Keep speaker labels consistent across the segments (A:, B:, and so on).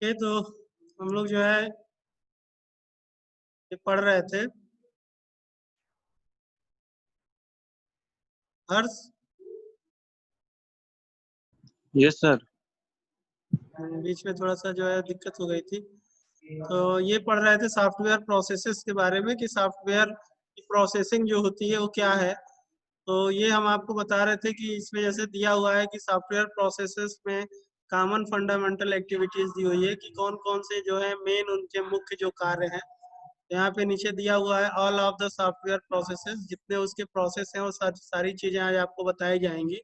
A: ये तो हम लोग जो है ये पढ़ रहे थे। हर्ष,
B: यस सर।
A: बीच में थोड़ा सा जो है दिक्कत हो गई थी। तो ये पढ़ रहे थे सॉफ्टवेयर प्रोसेसेस के बारे में कि सॉफ्टवेयर की प्रोसेसिंग जो होती है वो क्या है। तो ये हम आपको बता रहे थे कि इसमें जैसे दिया हुआ है कि सॉफ्टवेयर प्रोसेसेस में कॉमन फंडामेंटल एक्टिविटीज दी हुई है कि कौन कौन से जो है मेन उनके मुख्य जो कार्य हैं। यहाँ पे नीचे दिया हुआ है all of the software processes, जितने उसके प्रोसेस हैं वो सारी चीजें आज आपको बताई जाएंगी।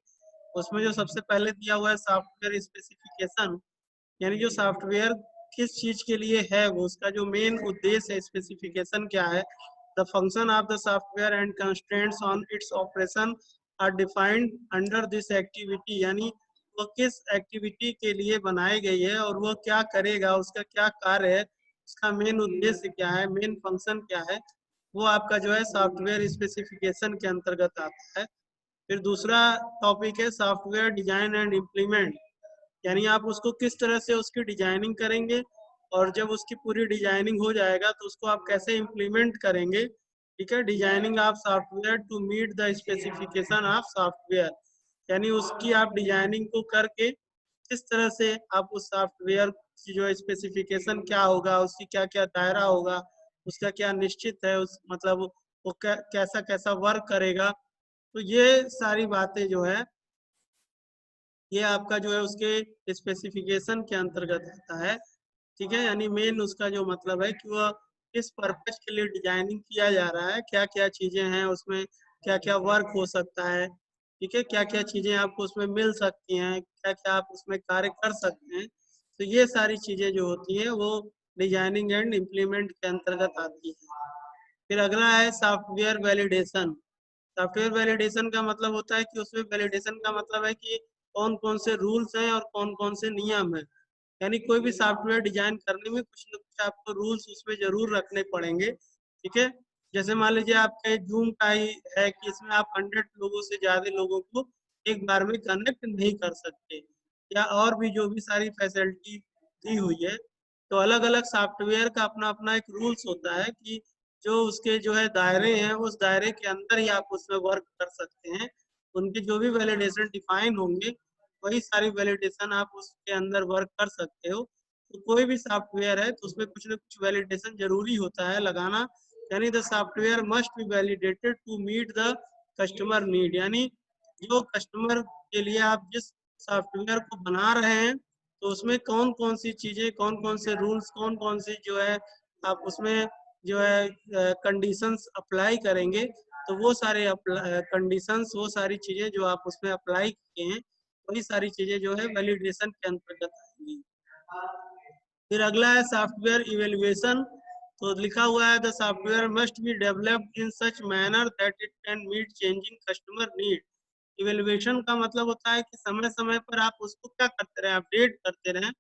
A: उसमें जो सबसे पहले दिया हुआ है सॉफ्टवेयर स्पेसिफिकेशन, यानी जो सॉफ्टवेयर किस चीज के लिए है वो उसका जो मेन उद्देश्य है, स्पेसिफिकेशन क्या है। The function of the software and constraints on its operation are defined under this activity, यानी वो किस एक्टिविटी के लिए बनाई गई है और वो क्या करेगा, उसका क्या कार्य है, उसका मेन उद्देश्य क्या है, मेन फंक्शन क्या है, वो आपका जो है सॉफ्टवेयर स्पेसिफिकेशन के अंतर्गत आता है। फिर दूसरा टॉपिक है सॉफ्टवेयर डिजाइन एंड इम्प्लीमेंट, यानी आप उसको किस तरह से उसकी डिजाइनिंग करेंगे और जब उसकी पूरी डिजाइनिंग हो जाएगा तो उसको आप कैसे इम्प्लीमेंट करेंगे। ठीक है, designing of software to meet the specification of software, यानी उसकी आप डिजाइनिंग को करके किस तरह से आप उस सॉफ्टवेयर की जो स्पेसिफिकेशन क्या होगा, उसकी क्या क्या दायरा होगा, उसका क्या निश्चित है, उस मतलब वो कैसा कैसा वर्क करेगा। तो ये सारी बातें जो है ये आपका जो है उसके स्पेसिफिकेशन के अंतर्गत आता है। ठीक है, यानी मेन उसका जो मतलब है कि वह किस पर्पज के लिए डिजाइनिंग किया जा रहा है, क्या क्या चीजें हैं उसमें, क्या क्या वर्क हो सकता है। ठीक है, क्या क्या चीजें आपको उसमें मिल सकती हैं, क्या क्या आप उसमें कार्य कर सकते हैं। तो ये सारी चीजें जो होती हैं वो डिजाइनिंग एंड इम्प्लीमेंट के अंतर्गत आती है। फिर अगला है सॉफ्टवेयर वैलिडेशन। सॉफ्टवेयर वैलिडेशन का मतलब होता है कि उसमें वैलिडेशन का मतलब है कि कौन कौन से रूल्स हैं और कौन कौन से नियम हैं। यानी कोई भी सॉफ्टवेयर डिजाइन करने में कुछ न कुछ आपको रूल्स उसमें जरूर रखने पड़ेंगे। ठीक है, जैसे मान लीजिए आपके जूम का ही है कि इसमें आप 100 लोगों से ज्यादा लोगों को एक बार में कनेक्ट नहीं कर सकते, या और भी जो भी सारी फैसिलिटी दी हुई है। तो अलग अलग सॉफ्टवेयर का अपना अपना एक रूल्स होता है कि जो उसके जो है दायरे हैं उस दायरे के अंदर ही आप उसमें वर्क कर सकते हैं। उनके जो भी वैलिडेशन डिफाइन होंगे वही सारी वैलिडेशन आप उसके अंदर वर्क कर सकते हो। तो कोई भी सॉफ्टवेयर है तो उसमें कुछ ना कुछ वैलिडेशन जरूरी होता है लगाना, यानी the software must be validated to meet the customer need, यानी जो कस्टमर के लिए आप जिस सॉफ्टवेयर को बना रहे हैं तो उसमें कौन कौन सी चीजें, कौन कौन से रूल्स, कौन कौन सी जो है आप उसमें जो है कंडीशंस अप्लाई करेंगे। तो वो सारे कंडीशंस, वो सारी चीजें जो आप उसमें अप्लाई किए हैं वही सारी चीजें जो है वैलिडेशन के अंतर्गत आएंगी। फिर अगला है सॉफ्टवेयर इवेल्युएशन। तो लिखा हुआ है the software must be developed in such manner that it can meet changing customer need. Evaluation का मतलब होता है कि समय समय पर आप उसको क्या करते रहे, अपडेट करते रहें।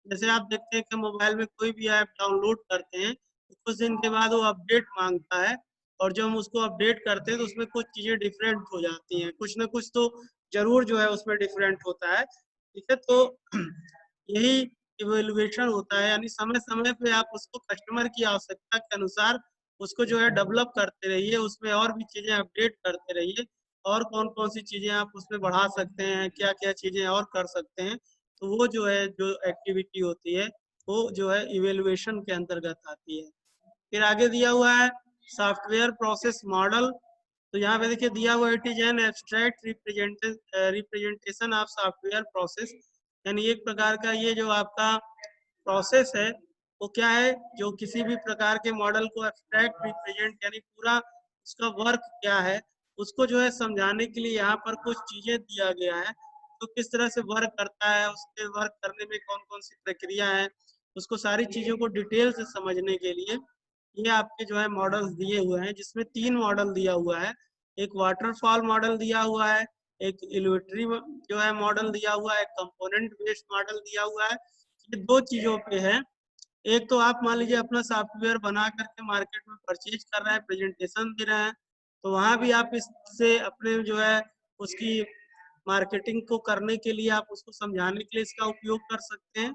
A: जैसे आप देखते हैं कि मोबाइल में कोई भी ऐप डाउनलोड करते हैं तो कुछ दिन के बाद वो अपडेट मांगता है, और जब हम उसको अपडेट करते हैं तो उसमें कुछ चीजें डिफरेंट हो जाती हैं, कुछ ना कुछ तो जरूर जो है उसमें डिफरेंट होता है। ठीक है, तो यही इवेल्युएशन होता है, यानी समय समय पे आप उसको कस्टमर की आवश्यकता के अनुसार उसको जो है डेवलप करते रहिए, उसमें और भी चीजें अपडेट करते रहिए, और कौन कौन सी चीजें आप उसमें बढ़ा सकते हैं, क्या क्या चीजें और कर सकते हैं। तो वो जो है जो एक्टिविटी होती है वो जो है इवेल्युएशन के अंतर्गत आती है। फिर आगे दिया हुआ है सॉफ्टवेयर प्रोसेस मॉडल। तो यहाँ पे देखिए दिया हुआ it is an abstract representation of software process, यानी एक प्रकार का ये जो आपका प्रोसेस है वो क्या है, जो किसी भी प्रकार के मॉडल को एब्स्ट्रैक्ट रिप्रेजेंट यानी पूरा उसका वर्क क्या है उसको जो है समझाने के लिए यहाँ पर कुछ चीजें दिया गया है। तो किस तरह से वर्क करता है, उसके वर्क करने में कौन कौन सी प्रक्रिया है, उसको सारी चीजों को डिटेल से समझने के लिए ये आपके जो है मॉडल्स दिए हुए हैं, जिसमें 3 मॉडल दिया हुआ है। एक वाटरफॉल मॉडल दिया हुआ है, एक इलेक्ट्री जो है मॉडल दिया हुआ है, कंपोनेंट बेस्ड मॉडल दिया हुआ है। ये दो चीजों पे है। एक तो आप मान लीजिए अपना सॉफ्टवेयर बना करके मार्केट में परचेज कर रहे हैं, प्रेजेंटेशन दे रहे हैं, तो वहां भी आप इससे अपने जो है उसकी मार्केटिंग को करने के लिए आप उसको समझाने के लिए इसका उपयोग कर सकते हैं,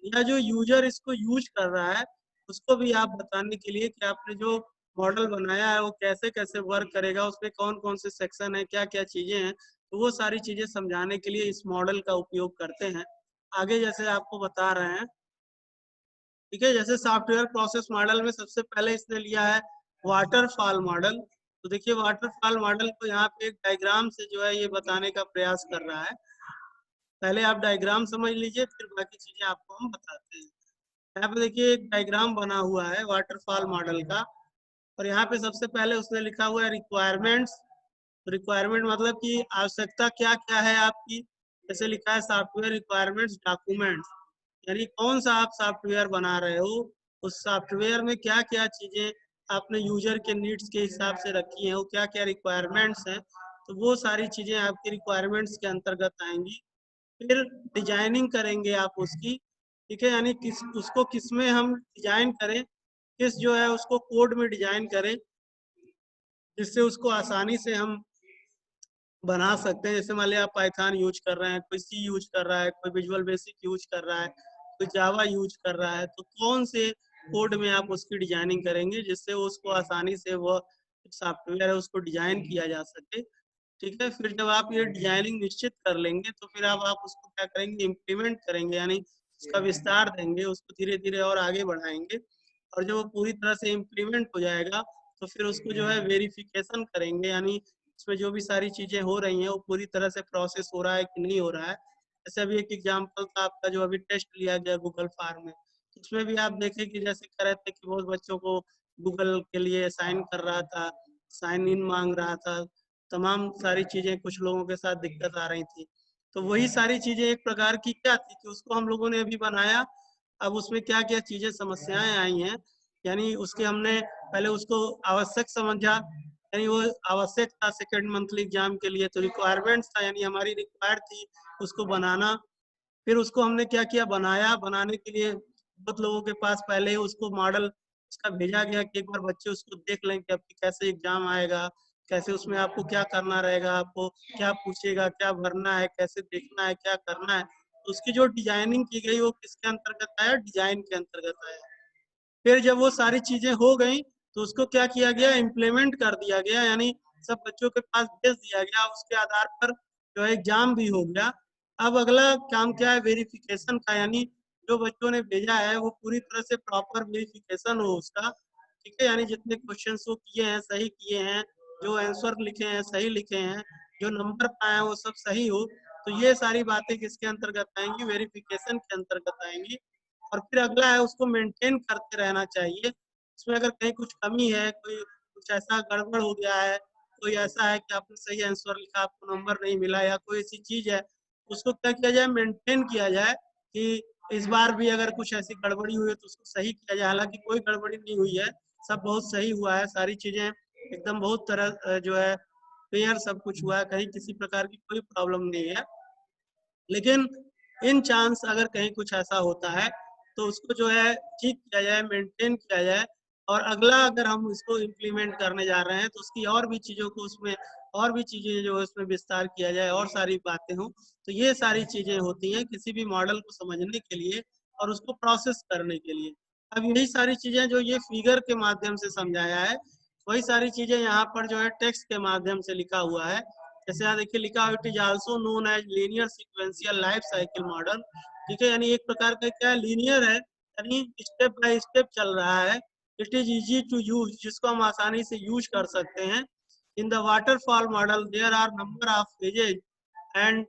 A: या जो यूजर इसको यूज कर रहा है उसको भी आप बताने के लिए कि आपने जो मॉडल बनाया है वो कैसे कैसे वर्क करेगा, उसमें कौन कौन से सेक्शन है, क्या क्या चीजें हैं, तो वो सारी चीजें समझाने के लिए इस मॉडल का उपयोग करते हैं। आगे जैसे आपको बता रहे हैं, ठीक है, जैसे सॉफ्टवेयर प्रोसेस मॉडल में सबसे पहले इसने लिया है वाटरफॉल मॉडल। तो देखिए वाटरफॉल मॉडल को यहाँ पे एक डायग्राम से जो है ये बताने का प्रयास कर रहा है। पहले आप डायग्राम समझ लीजिए, फिर बाकी चीजें आपको हम बताते हैं। यहाँ पे देखिए एक डायग्राम बना हुआ है वाटरफॉल मॉडल का, और यहाँ पे सबसे पहले उसने लिखा हुआ है रिक्वायरमेंट्स। रिक्वायरमेंट मतलब कि आवश्यकता क्या क्या है आपकी, जैसे लिखा है सॉफ्टवेयर रिक्वायरमेंट्स डॉक्यूमेंट्स, यानी कौन सा आप सॉफ्टवेयर बना रहे हो, उस सॉफ्टवेयर में क्या क्या चीजें आपने यूजर के नीड्स के हिसाब से रखी हैं, वो क्या क्या रिक्वायरमेंट्स हैं, तो वो सारी चीजें आपकी रिक्वायरमेंट्स के अंतर्गत आएंगी। फिर डिजाइनिंग करेंगे आप उसकी, ठीक है, यानी किस उसको किस में हम डिजाइन करें, किस जो है उसको कोड में डिजाइन करें जिससे उसको आसानी से हम बना सकते हैं। जैसे मान लिया आप पाइथन यूज कर रहे हैं, कोई सी यूज कर रहा है, कोई विजुअल बेसिक यूज कर रहा है, कोई जावा यूज कर रहा है, तो कौन से कोड में आप उसकी डिजाइनिंग करेंगे जिससे उसको आसानी से वो सॉफ्टवेयर है उसको डिजाइन किया जा सके। ठीक है, फिर जब आप ये डिजाइनिंग निश्चित कर लेंगे तो फिर आप उसको क्या करेंगे, इम्प्लीमेंट करेंगे, यानी उसका विस्तार देंगे, उसको धीरे धीरे और आगे बढ़ाएंगे। और जब वो पूरी तरह से इम्प्लीमेंट हो जाएगा तो फिर उसको जो है वेरिफिकेशन करेंगे, यानी इसमें जो भी सारी चीजें हो रही हैं वो पूरी तरह से प्रोसेस हो रहा है कि नहीं हो रहा है। जैसे अभी एक एग्जाम्पल था आपका जो अभी टेस्ट लिया गया गूगल फार्म में, उसमें भी आप देखें कि जैसे कह रहे थे कि बहुत बच्चों को गूगल के लिए साइन कर रहा था, साइन इन मांग रहा था, तमाम सारी चीजें कुछ लोगों के साथ दिक्कत आ रही थी। तो वही सारी चीजें एक प्रकार की क्या थी कि उसको हम लोगों ने अभी बनाया, अब उसमें क्या क्या चीजें समस्याएं आई हैं, यानी उसके हमने पहले उसको आवश्यक समझा, यानी वो आवश्यक था सेकेंड मंथली एग्जाम के लिए, तो रिक्वायरमेंट्स था यानी हमारी रिक्वायर्ड थी उसको बनाना। फिर उसको हमने क्या किया, बनाया, बनाने के लिए बहुत लोगों के पास पहले ही उसको मॉडल उसका भेजा गया कि एक बार बच्चे उसको देख लें कि आपकी कैसे एग्जाम आएगा, कैसे उसमें आपको क्या करना रहेगा, आपको क्या पूछेगा, क्या भरना है, कैसे देखना है, क्या करना है। तो उसकी जो डिजाइनिंग की गई वो किसके अंतर्गत आया, डिजाइन के अंतर्गत आया। फिर जब वो सारी चीजें हो गई तो उसको क्या किया गया, इम्प्लीमेंट कर दिया गया, यानी सब बच्चों के पास भेज दिया गया, उसके आधार पर जो है एग्जाम भी हो गया। अब अगला काम क्या है, वेरिफिकेशन का, यानी जो बच्चों ने भेजा है वो पूरी तरह से प्रॉपर वेरिफिकेशन हो उसका, ठीक है, यानी जितने क्वेश्चन वो किए हैं सही किए हैं, जो आंसर लिखे हैं सही लिखे हैं, जो नंबर पाए हैं वो सब सही हो। तो ये सारी बातें किसके अंतर्गत आएंगी, वेरिफिकेशन के अंतर्गत आएंगी। और फिर अगला है उसको मेंटेन करते रहना चाहिए। इसमें अगर कहीं कुछ कमी है, कोई कुछ ऐसा गड़बड़ हो गया है, कोई ऐसा है कि आपने सही आंसर लिखा आपको नंबर नहीं मिला, या कोई ऐसी चीज है, उसको क्या किया जाए, मेंटेन किया जाए कि इस बार भी अगर कुछ ऐसी गड़बड़ी हुई है तो उसको सही किया जाए। हालांकि कोई गड़बड़ी नहीं हुई है, सब बहुत सही हुआ है, सारी चीजें एकदम बहुत तरह जो है क्लियर सब कुछ हुआ है, कहीं किसी प्रकार की कोई प्रॉब्लम नहीं है। लेकिन इन चांस अगर कहीं कुछ ऐसा होता है तो उसको जो है ठीक किया जाए, मेंटेन किया जाए, और अगला अगर हम इसको इम्प्लीमेंट करने जा रहे हैं तो उसकी और भी चीजों को उसमें और भी चीजें जो है उसमें विस्तार किया जाए और सारी बातें हों। तो ये सारी चीजें होती हैं किसी भी मॉडल को समझने के लिए और उसको प्रोसेस करने के लिए। अब यही सारी चीजें जो ये फिगर के माध्यम से समझाया है, वही सारी चीजें यहाँ पर जो है टेक्स्ट के माध्यम से लिखा हुआ है। जैसे यहाँ देखिए लिखा हुआ it is also known as linear sequential life cycle model, ठीक है, यानी एक प्रकार का क्या लीनियर है, यानी स्टेप बाय स्टेप चल रहा है। It is easy to use, जिसको हम आसानी से यूज कर सकते हैं। In the waterfall model there are number of pages and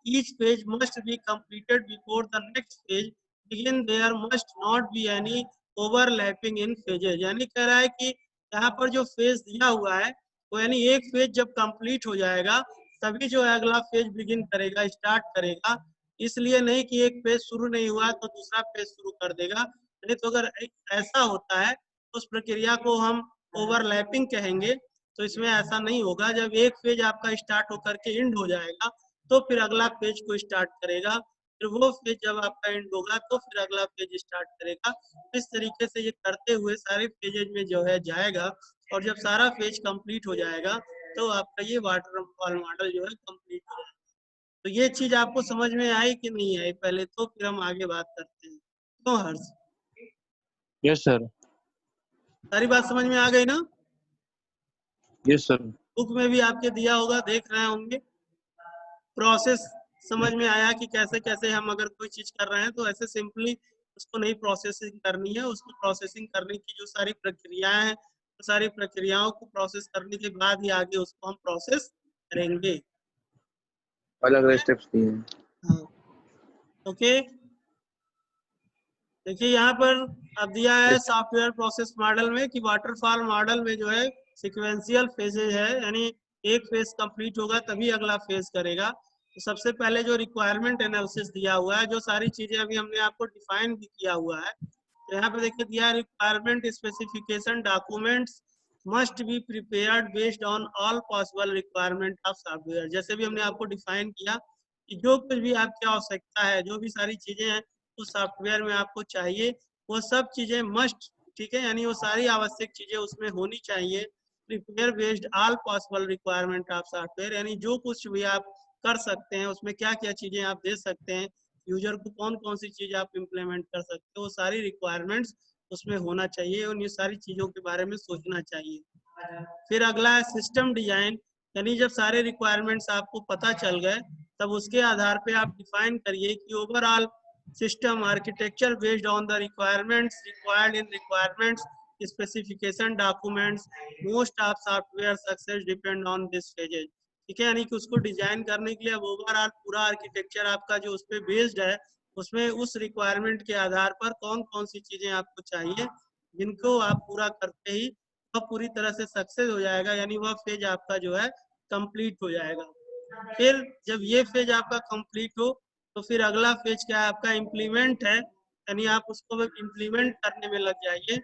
A: each page must be completed before the next page begin, there must not be any overlapping in phases, यानी कह रहा है कि यहाँ पर जो फेज दिया हुआ है वो यानी एक फेज जब कंप्लीट हो जाएगा तभी जो है अगला फेज बिगिन करेगा, स्टार्ट करेगा। इसलिए नहीं कि एक फेज शुरू नहीं हुआ तो दूसरा फेज शुरू कर देगा, नहीं तो अगर ऐसा होता है तो उस प्रक्रिया को हम ओवरलैपिंग कहेंगे। तो इसमें ऐसा नहीं होगा, जब एक फेज आपका स्टार्ट होकर के एंड हो जाएगा तो फिर अगला पेज को स्टार्ट करेगा, फिर वो पेज जब आपका एंड होगा तो फिर अगला पेज स्टार्ट करेगा। इस तरीके से ये करते हुए सारे पेजेज में जो है जाएगा, और जब सारा पेज कंप्लीट हो जाएगा तो आपका ये वाटरफॉल मॉडल जो है कंप्लीट हो जाएगा। तो ये चीज आपको समझ में आई कि नहीं आई पहले, तो फिर हम आगे बात करते हैं। तो हर्ष,
B: यस सर।
A: सारी बात समझ में आ गई ना?
B: Yes sir.
A: बुक में भी आपके दिया होगा, देख रहे होंगे। प्रोसेस समझ में आया कि कैसे कैसे हम अगर कोई चीज कर रहे हैं तो ऐसे सिंपली उसको नहीं प्रोसेसिंग करनी है। उसको प्रोसेसिंग करने की जो सारी प्रक्रियाएं हैं, तो सारी प्रक्रियाओं को प्रोसेस करने के बाद ही आगे उसको हम प्रोसेस करेंगे।
B: अलग अलग स्टेप्स दिए हैं।
A: हाँ, ओके। देखिए यहाँ पर अब दिया है सॉफ्टवेयर प्रोसेस मॉडल में कि वाटरफॉल मॉडल में जो है सिक्वेंशियल फेजेज है, यानी एक फेज कंप्लीट होगा तभी अगला फेज करेगा। तो सबसे पहले जो रिक्वायरमेंट एनालिसिस दिया हुआ है, जो सारी चीजें अभी हमने आपको डिफाइन भी किया हुआ है, तो यहाँ पे देखिए दिया requirement specification documents must be prepared based on all possible requirement of software. जैसे भी हमने आपको डिफाइन किया कि जो कुछ भी आपकी आवश्यकता है, जो भी सारी चीजें हैं उस सॉफ्टवेयर में आपको चाहिए, वो सब चीजें मस्ट, ठीक है, यानी वो सारी आवश्यक चीजें उसमें होनी चाहिए। Prepare based all possible requirement of software, यानी जो कुछ भी आप कर सकते हैं उसमें क्या क्या चीजें आप दे सकते हैं, यूजर को कौन कौन सी चीज आप इम्प्लीमेंट कर सकते हो, वो सारी रिक्वायरमेंट्स उसमें होना चाहिए और ये सारी चीजों के बारे में सोचना चाहिए। फिर अगला है सिस्टम डिजाइन, यानी जब सारे रिक्वायरमेंट्स आपको पता चल गए तब उसके आधार पे आप डिफाइन करिए कि overall system architecture based on the requirements required in requirements specification documents, most of software success depend on this phases। ठीक है, यानी कि उसको डिजाइन करने के लिए अब ओवरऑल पूरा आर्किटेक्चर आपका जो उस पर बेस्ड है, उसमें उस रिक्वायरमेंट के आधार पर कौन कौन सी चीजें आपको चाहिए, जिनको आप पूरा करते ही वह पूरी तरह से सक्सेस हो जाएगा, यानी वह फेज आपका जो है कंप्लीट हो जाएगा। फिर जब ये फेज आपका कंप्लीट हो तो फिर अगला फेज क्या है आपका, इम्प्लीमेंट है, यानी आप उसको इम्प्लीमेंट करने में लग जाइए।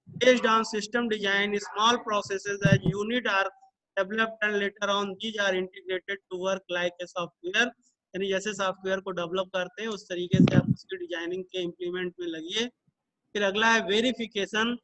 A: Based on system design small processes as unit are developed and later on these are integrated to work like a software, यानी जैसे सॉफ्टवेयर को डेवलप करते हैं उस तरीके से आप उसकी डिजाइनिंग के इम्प्लीमेंट में लगिए। फिर अगला है वेरिफिकेशन,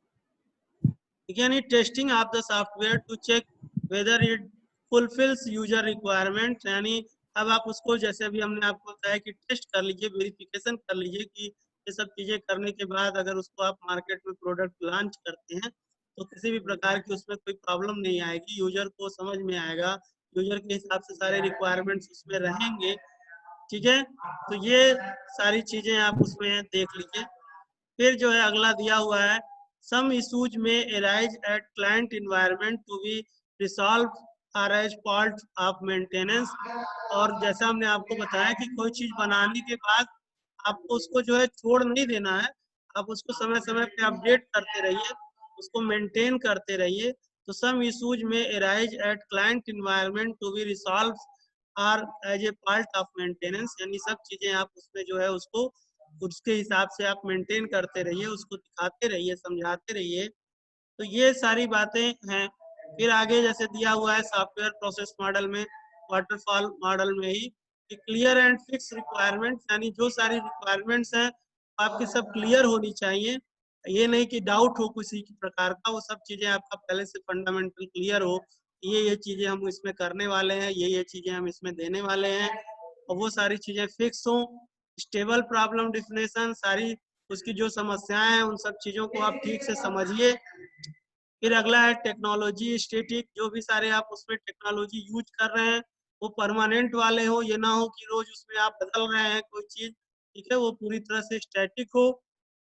A: यानी testing of the software to check whether it fulfils user requirement, यानी अब आप उसको जैसे अभी हमने आपको बताया कि टेस्ट कर लीजिए, वेरिफिकेशन कर लीजिए कि ये सब चीजें करने के बाद अगर उसको आप मार्केट में प्रोडक्ट लॉन्च करते हैं तो किसी भी प्रकार की उसमें कोई प्रॉब्लम नहीं आएगी, यूजर को समझ में आएगा, यूजर के हिसाब से सारे रिक्वायरमेंट्स उसमें रहेंगे। ठीक है, तो ये सारी चीजें आप उसमें देख लीजिए। फिर जो है अगला दिया हुआ है सम इशूज में arise at client environment to be resolve are as part of maintenance. और जैसा हमने आपको बताया कि कोई चीज बनाने के बाद आपको उसको जो है छोड़ नहीं देना है, आप उसको समय समय पे अपडेट करते रहिए, उसको मेंटेन करते रहिए। तो सम इशूज में arise at client environment to be resolve are as a part of maintenance, यानी सब चीजें आप उसमें जो है उसको उसके हिसाब से आप मेंटेन करते रहिए, उसको दिखाते रहिए, समझाते रहिए। तो ये सारी बातें हैं। फिर आगे जैसे दिया हुआ है सॉफ्टवेयर प्रोसेस मॉडल में, वाटरफॉल मॉडल में ही, कि क्लियर एंड फिक्स रिक्वायरमेंट्स, यानी जो सारी रिक्वायरमेंट्स हैं आपकी सब क्लियर होनी चाहिए। ये नहीं कि डाउट हो किसी प्रकार का, वो सब चीजें आपका पहले से फंडामेंटल क्लियर हो, ये चीजें हम इसमें करने वाले हैं, ये चीजें हम इसमें देने वाले हैं, और वो सारी चीजें फिक्स हो। स्टेबल प्रॉब्लम डिफिनेशन, सारी उसकी जो समस्याएं हैं उन सब चीजों को आप ठीक से समझिए। फिर अगला है टेक्नोलॉजी स्टैटिक, जो भी सारे आप उसमें टेक्नोलॉजी यूज कर रहे हैं वो परमानेंट वाले हो, ये ना हो कि रोज उसमें आप बदल रहे हैं कोई चीज, ठीक है, वो पूरी तरह से स्टैटिक हो।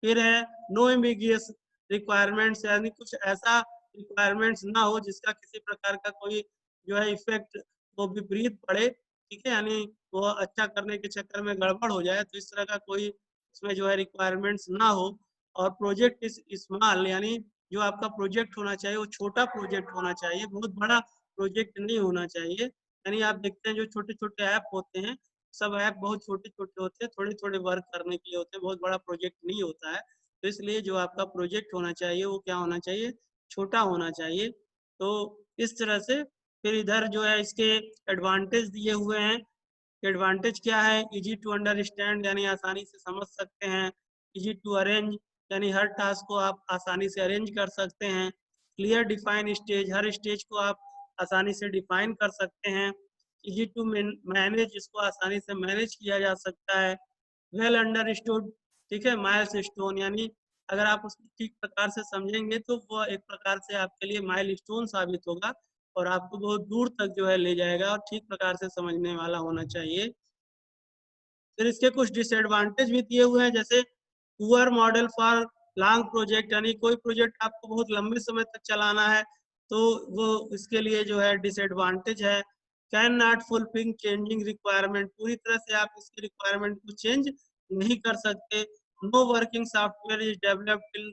A: फिर है नो एम्बिगियस रिक्वायरमेंट्स, यानी कुछ ऐसा रिक्वायरमेंट्स ना हो जिसका किसी प्रकार का कोई जो है इफेक्ट वो विपरीत पड़े, ठीक है, यानी वो अच्छा करने के चक्कर में गड़बड़ हो जाए, तो इस तरह का कोई उसमें जो है रिक्वायरमेंट्स ना हो। और प्रोजेक्ट इज स्मॉल, यानी जो आपका प्रोजेक्ट होना चाहिए वो छोटा प्रोजेक्ट होना चाहिए, बहुत बड़ा प्रोजेक्ट नहीं होना चाहिए। यानी आप देखते हैं जो छोटे छोटे ऐप होते हैं, सब ऐप बहुत छोटे छोटे होते हैं, थोड़े थोड़े वर्क करने के लिए होते हैं, बहुत बड़ा प्रोजेक्ट नहीं होता है। तो इसलिए जो आपका प्रोजेक्ट होना चाहिए वो क्या होना चाहिए, छोटा होना चाहिए। तो इस तरह से फिर इधर जो है इसके एडवांटेज दिए हुए हैं। एडवांटेज क्या है, इजी टू अंडरस्टैंड, यानी आसानी से समझ सकते हैं। इजी टू अरेंज, यानी हर टास्क को आप आसानी से अरेंज कर सकते हैं। क्लियर डिफाइन स्टेज, हर स्टेज को आप आसानी से डिफाइन कर सकते हैं। इजी टू मैनेज, इसको आसानी से मैनेज किया जा सकता है। वेल अंडरस्टूड, ठीक है, माइलस्टोन, यानी अगर आप उसको ठीक प्रकार से समझेंगे तो वो एक प्रकार से आपके लिए माइलस्टोन साबित होगा और आपको बहुत दूर तक जो है ले जाएगा, और ठीक प्रकार से समझने वाला होना चाहिए। फिर इसके कुछ डिसएडवांटेज भी दिए हुए हैं, जैसे poor model for long project, यानी कोई प्रोजेक्ट आपको बहुत लंबे समय तक चलाना है तो वो इसके लिए जो है डिसएडवांटेज है। Can not fulfil changing requirement, पूरी तरह से आप इसकी रिक्वायरमेंट को चेंज नहीं कर सकते। No working software is developed,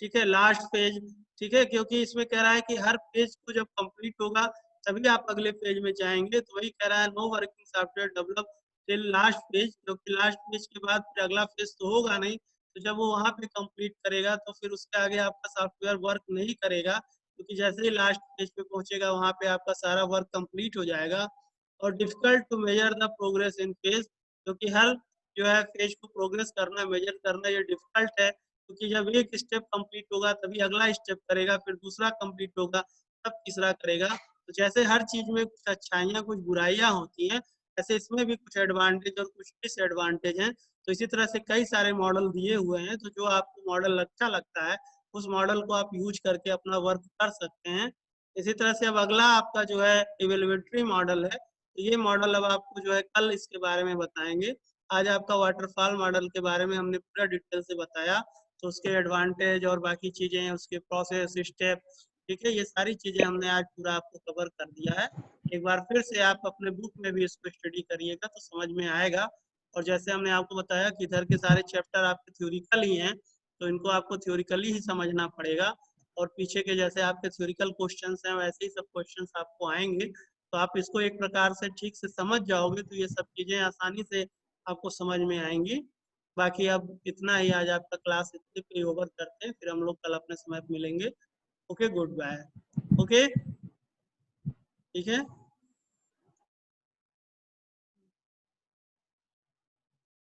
A: ठीक है, लास्ट पेज, ठीक है, क्योंकि इसमें कह रहा है कि हर पेज को जब कंप्लीट होगा तभी आप अगले पेज में जाएंगे, तो वही कह रहा है no working software develop till last page, क्योंकि लास्ट पेज के बाद फिर अगला पेज तो होगा नहीं, तो जब वो वहां पे कंप्लीट करेगा तो फिर उसके आगे आपका सॉफ्टवेयर वर्क नहीं करेगा, क्योंकि जैसे ही लास्ट पेज पे पहुंचेगा वहां पे आपका सारा वर्क कंप्लीट हो जाएगा। और difficult to measure the progress in phase, क्योंकि हर जो है फेज को प्रोग्रेस करना, मेजर करना ये डिफिकल्ट है, क्योंकि जब एक स्टेप कंप्लीट होगा तभी अगला स्टेप करेगा, फिर दूसरा कंप्लीट होगा तब तीसरा करेगा। तो जैसे हर चीज में कुछ अच्छाइयाँ कुछ बुराइयां होती हैं, ऐसे इसमें भी कुछ एडवांटेज और कुछ डिसएडवांटेज हैं। तो इसी तरह से कई सारे मॉडल दिए हुए हैं, तो जो आपको मॉडल अच्छा लगता है उस मॉडल को आप यूज करके अपना वर्क कर सकते हैं। इसी तरह से अब अगला आपका जो है इवेल्युएटरी मॉडल है, तो ये मॉडल अब आपको जो है कल इसके बारे में बताएंगे। आज आपका वाटरफॉल मॉडल के बारे में हमने पूरा डिटेल से बताया, तो उसके एडवांटेज और बाकी चीजें, उसके प्रोसेस स्टेप, ठीक है, ये सारी चीजें हमने आज पूरा आपको कवर कर दिया है। एक बार फिर से आप अपने बुक में भी इसको स्टडी करिएगा तो समझ में आएगा। और जैसे हमने आपको बताया कि इधर के सारे चैप्टर आपके थ्योरिकल ही हैं, तो इनको आपको थ्योरिकली ही समझना पड़ेगा, और पीछे के जैसे आपके थ्योरिकल क्वेश्चंस हैं वैसे ही सब क्वेश्चंस आपको आएंगे, तो आप इसको एक प्रकार से ठीक से समझ जाओगे तो ये सब चीजें आसानी से आपको समझ में आएंगी। बाकी अब इतना ही, आज आपका क्लास इतने पे ओवर करते हैं, फिर हम लोग कल अपने समय पे मिलेंगे। Okay, good bye. ओके, ठीक है।